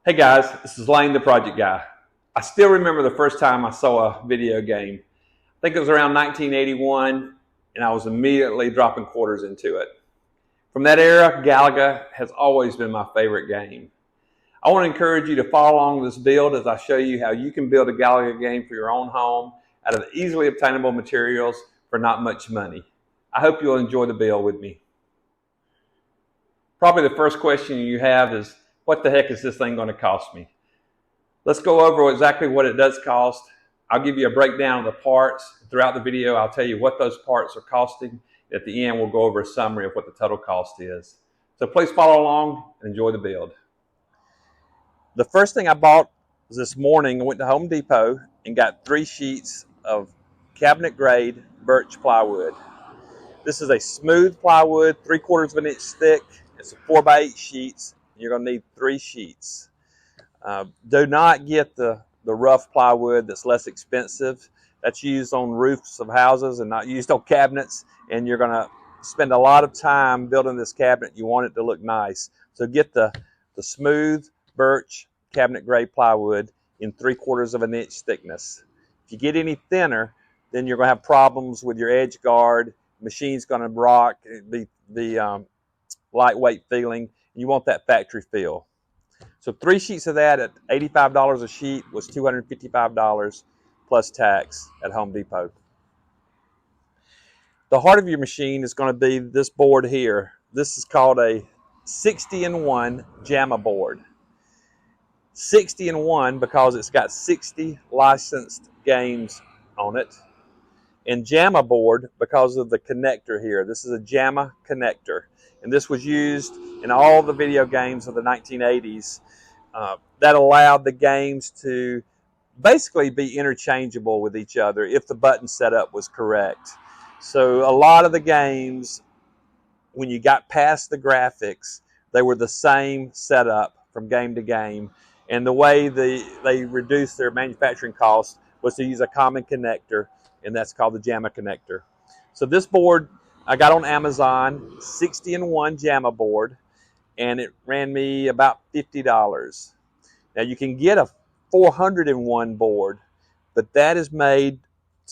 Hey guys, this is Lane, the project guy. I still remember the first time I saw a video game. I think it was around 1981, and I was immediately dropping quarters into it. From that era, Galaga has always been my favorite game. I want to encourage you to follow along this build as I show you how you can build a Galaga game for your own home out of easily obtainable materials for not much money. I hope you'll enjoy the build with me. Probably the first question you have is, what the heck is this thing going to cost me? Let's go over exactly what it does cost. I'll give you a breakdown of the parts. Throughout the video, I'll tell you what those parts are costing. At the end, we'll go over a summary of what the total cost is. So please follow along and enjoy the build. The first thing I bought was this morning. I went to Home Depot and got 3 sheets of cabinet grade birch plywood. This is a smooth plywood, 3/4 of an inch thick. It's a 4x8 sheets. You're going to need 3 sheets. Do not get the rough plywood that's less expensive. That's used on roofs of houses and not used on cabinets. And you're going to spend a lot of time building this cabinet. You want it to look nice. So get the smooth birch cabinet grade plywood in 3/4 of an inch thickness. If you get any thinner, then you're going to have problems with your edge guard. Machine's going to rock, be lightweight feeling. You want that factory feel. So 3 sheets of that at $85 a sheet was $255 plus tax at Home Depot. The heart of your machine is going to be this board here. This is called a 60-in-1 JAMA board. 60-in-1 because it's got 60 licensed games on it. And JAMA board because of the connector here. This is a JAMA connector. And this was used in all the video games of the 1980s. That allowed the games to basically be interchangeable with each other if the button setup was correct. So a lot of the games, when you got past the graphics, they were the same setup from game to game. And the way they reduced their manufacturing cost was to use a common connector, and that's called the JAMA connector. So this board I got on Amazon, 60-in-1 JAMA board, and it ran me about $50. Now you can get a 400-in-1 board, but that is made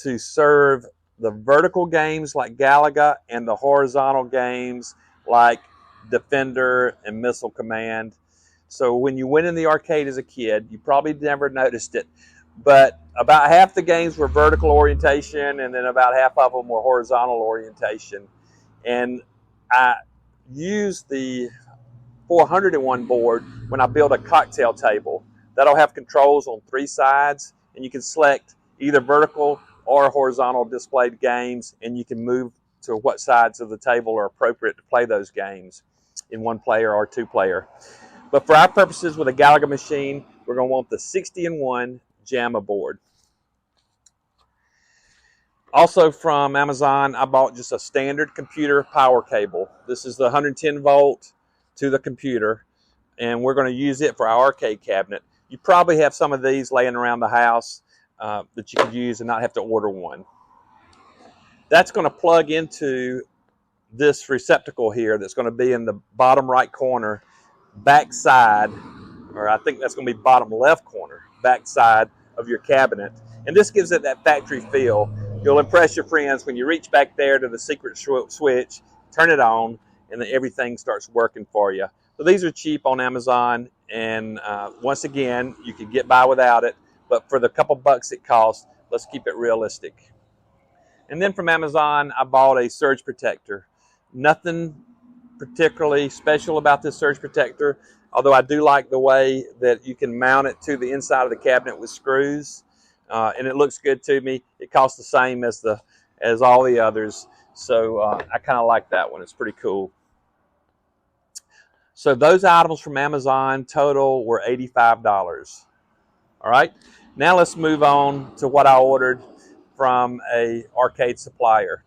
to serve the vertical games like Galaga and the horizontal games like Defender and Missile Command. So when you went in the arcade as a kid, you probably never noticed it, but about half the games were vertical orientation, and then about half of them were horizontal orientation. And I used the 400-in-1 board when I build a cocktail table. That'll have controls on 3 sides, and you can select either vertical or horizontal displayed games, and you can move to what sides of the table are appropriate to play those games in 1-player or 2-player. But for our purposes with a Galaga machine, we're going to want the 60-in-1 JAMA board. Also from Amazon, I bought just a standard computer power cable. This is the 110 volt to the computer, and we're going to use it for our arcade cabinet. You probably have some of these laying around the house that you could use and not have to order one. That's going to plug into this receptacle here that's going to be in the bottom right corner, back side, or I think that's going to be bottom left corner, back side of your cabinet. And this gives it that factory feel. You'll impress your friends when you reach back there to the secret switch, turn it on, and then everything starts working for you. So these are cheap on Amazon, and once again, you can get by without it, but for the couple bucks it costs, let's keep it realistic. And then from Amazon, I bought a surge protector. Nothing particularly special about this surge protector, although I do like the way that you can mount it to the inside of the cabinet with screws, and it looks good to me. It costs the same as all the others, so I kind of like that one. It's pretty cool. So those items from Amazon total were $85. All right, now let's move on to what I ordered from a arcade supplier.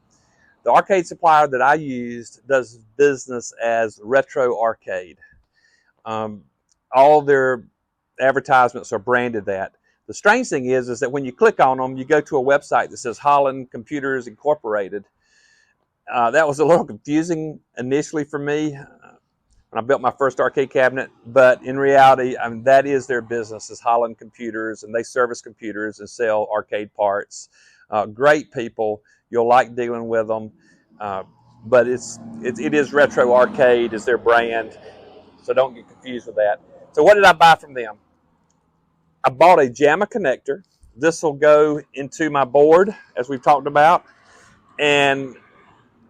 The arcade supplier that I used does business as Retro Arcade. All their advertisements are branded that. The strange thing is that when you click on them, you go to a website that says Holland Computers Incorporated. That was a little confusing initially for me. when I built my first arcade cabinet. But in reality, I mean, that is their business, is Holland Computers, and they service computers and sell arcade parts. Great people. You'll like dealing with them. But it is Retro Arcade is their brand, so don't get confused with that. So what did I buy from them? I bought a JAMA connector. This will go into my board, as we've talked about, and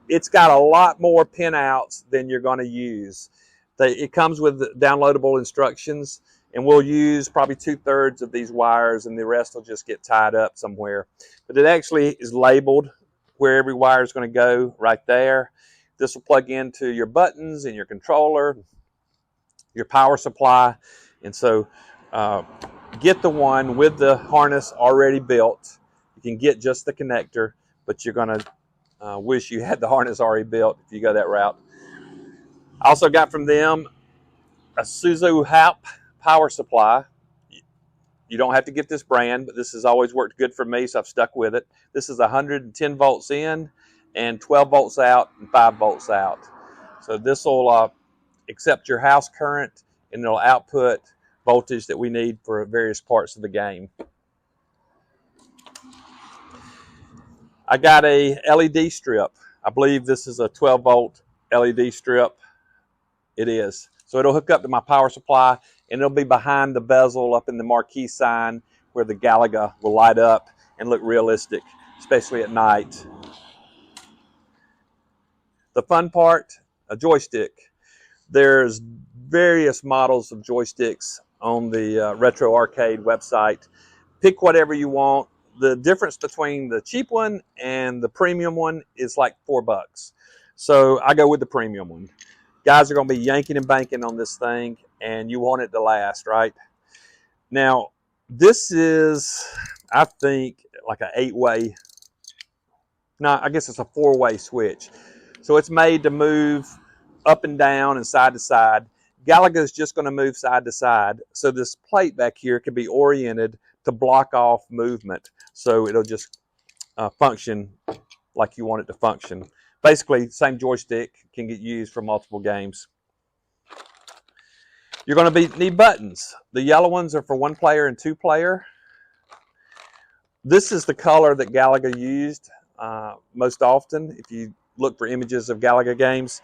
it's got a lot more pinouts than you're going to use. It comes with downloadable instructions, and we'll use probably 2/3 of these wires, and the rest will just get tied up somewhere. But it actually is labeled where every wire is going to go right there. This will plug into your buttons and your controller, your power supply, and so get the one with the harness already built. You can get just the connector, but you're going to wish you had the harness already built if you go that route. I also got from them a Suzu Haupt power supply. You don't have to get this brand, but this has always worked good for me, so I've stuck with it. This is 110 volts in and 12 volts out and 5 volts out. So this will accept your house current, and it'll output voltage that we need for various parts of the game. I got a LED strip. I believe this is a 12 volt LED strip. It is. So it'll hook up to my power supply, and it'll be behind the bezel up in the marquee sign where the Galaga will light up and look realistic, especially at night. The fun part, a joystick. There's various models of joysticks on the Retro Arcade website. Pick whatever you want. The difference between the cheap one and the premium one is like $4. So I go with the premium one. Guys are going to be yanking and banking on this thing, and you want it to last, right? Now, this is, I think, like an 8-way. No, I guess it's a 4-way switch. So it's made to move up and down and side to side. Galaga is just going to move side to side. So this plate back here can be oriented to block off movement. So it'll just function like you want it to function. Basically, same joystick can get used for multiple games. You're going to need buttons. The yellow ones are for 1-player and 2-player. This is the color that Galaga used most often. If you look for images of Galaga games,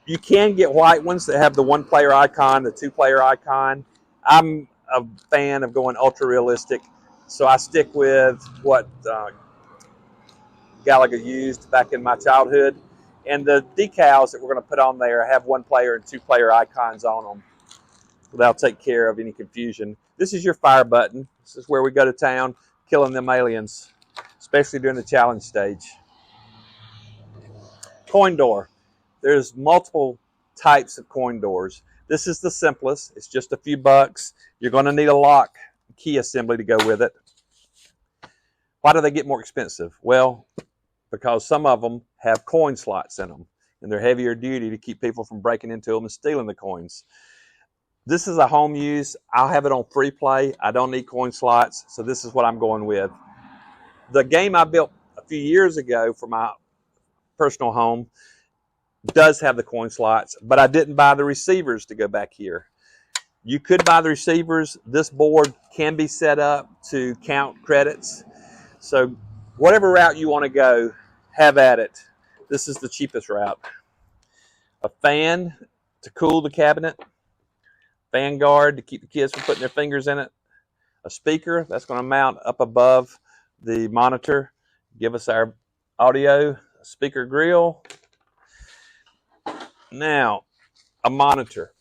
you can get white ones that have the 1-player icon, the 2-player icon. I'm a fan of going ultra realistic, so I stick with what Galaga used back in my childhood. And the decals that we're going to put on there have 1-player and 2-player icons on them. So that'll take care of any confusion. This is your fire button. This is where we go to town killing them aliens, especially during the challenge stage. Coin door. There's multiple types of coin doors. This is the simplest. It's just a few bucks. You're going to need a lock key assembly to go with it. Why do they get more expensive? Well, because some of them have coin slots in them, and they're heavier duty to keep people from breaking into them and stealing the coins. This is a home use. I'll have it on free play. I don't need coin slots, so this is what I'm going with. The game I built a few years ago for my personal home does have the coin slots, but I didn't buy the receivers to go back here. You could buy the receivers. This board can be set up to count credits. So whatever route you want to go, have at it. This is the cheapest route. A fan to cool the cabinet. Fan guard to keep the kids from putting their fingers in it. A speaker that's going to mount up above the monitor. Give us our audio. A speaker grill. Now, a monitor.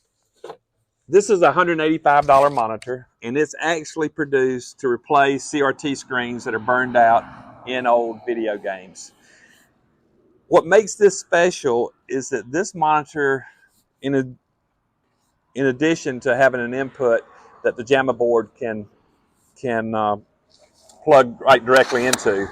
This is a $185 monitor, and it's actually produced to replace CRT screens that are burned out in old video games. What makes this special is that this monitor, in addition to having an input that the JAMA board can plug right directly into,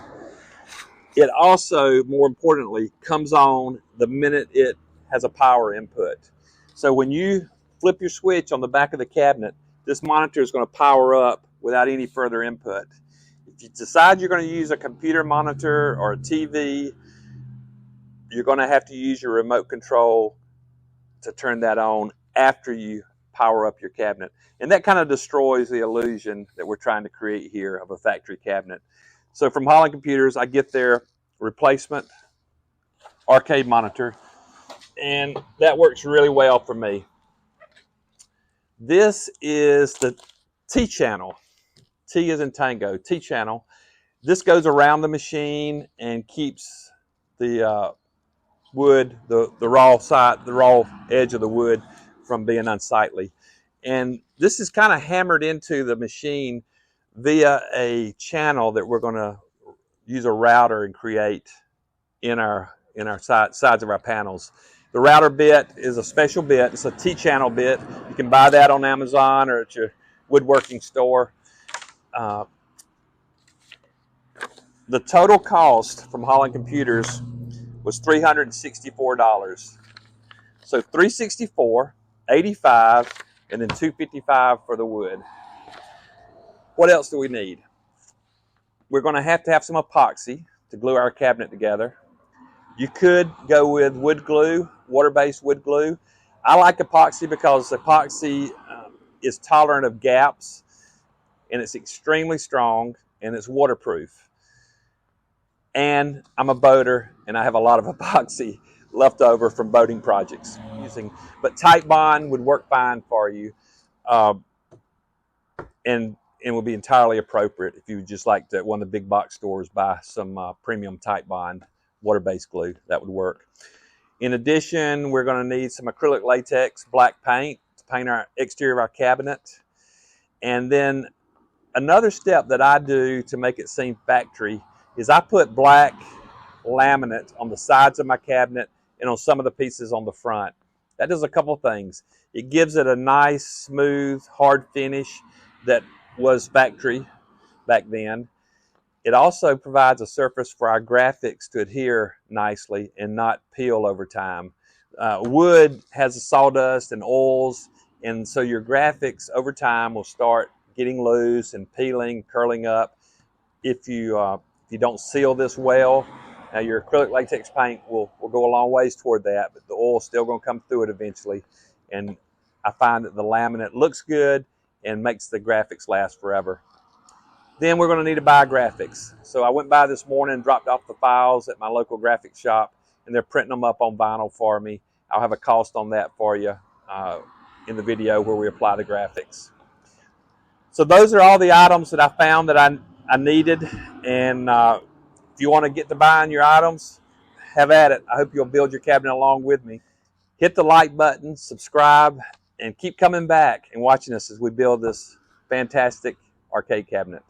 it also, more importantly, comes on the minute it has a power input. So when you flip your switch on the back of the cabinet, this monitor is going to power up without any further input. If you decide you're going to use a computer monitor or a TV, you're going to have to use your remote control to turn that on after you power up your cabinet. And that kind of destroys the illusion that we're trying to create here of a factory cabinet. So from Holland Computers, I get their replacement arcade monitor, and that works really well for me. This is the T channel. T is in Tango, T channel. This goes around the machine and keeps the wood, the raw side, the raw edge of the wood from being unsightly. And this is kind of hammered into the machine via a channel that we're going to use a router and create in our sides of our panels. The router bit is a special bit. It's a T-channel bit. You can buy that on Amazon or at your woodworking store. The total cost from Holland Computers was $364. So $364, $85, and then $255 for the wood. What else do we need? We're going to have some epoxy to glue our cabinet together. You could go with wood glue, water-based wood glue. I like epoxy because epoxy is tolerant of gaps, and it's extremely strong, and it's waterproof. And I'm a boater, and I have a lot of epoxy left over from boating projects. But Titebond would work fine for you, and would be entirely appropriate if you would just like to, at one of the big box stores, buy some premium Titebond water-based glue. That would work. In addition, we're going to need some acrylic latex black paint to paint our exterior of our cabinet. And then another step that I do to make it seem factory is I put black laminate on the sides of my cabinet and on some of the pieces on the front. That does a couple of things. It gives it a nice, smooth, hard finish that was factory back then. It also provides a surface for our graphics to adhere nicely and not peel over time. Wood has a sawdust and oils, and so your graphics over time will start getting loose and peeling, curling up. If you don't seal this well, your acrylic latex paint will go a long ways toward that, but the oil's still going to come through it eventually. And I find that the laminate looks good and makes the graphics last forever. Then we're going to need to buy graphics. So I went by this morning and dropped off the files at my local graphics shop, and they're printing them up on vinyl for me. I'll have a cost on that for you in the video where we apply the graphics. So those are all the items that I found that I needed, and if you want to get to buying your items, have at it. I hope you'll build your cabinet along with me. Hit the like button, subscribe, and keep coming back and watching us as we build this fantastic arcade cabinet.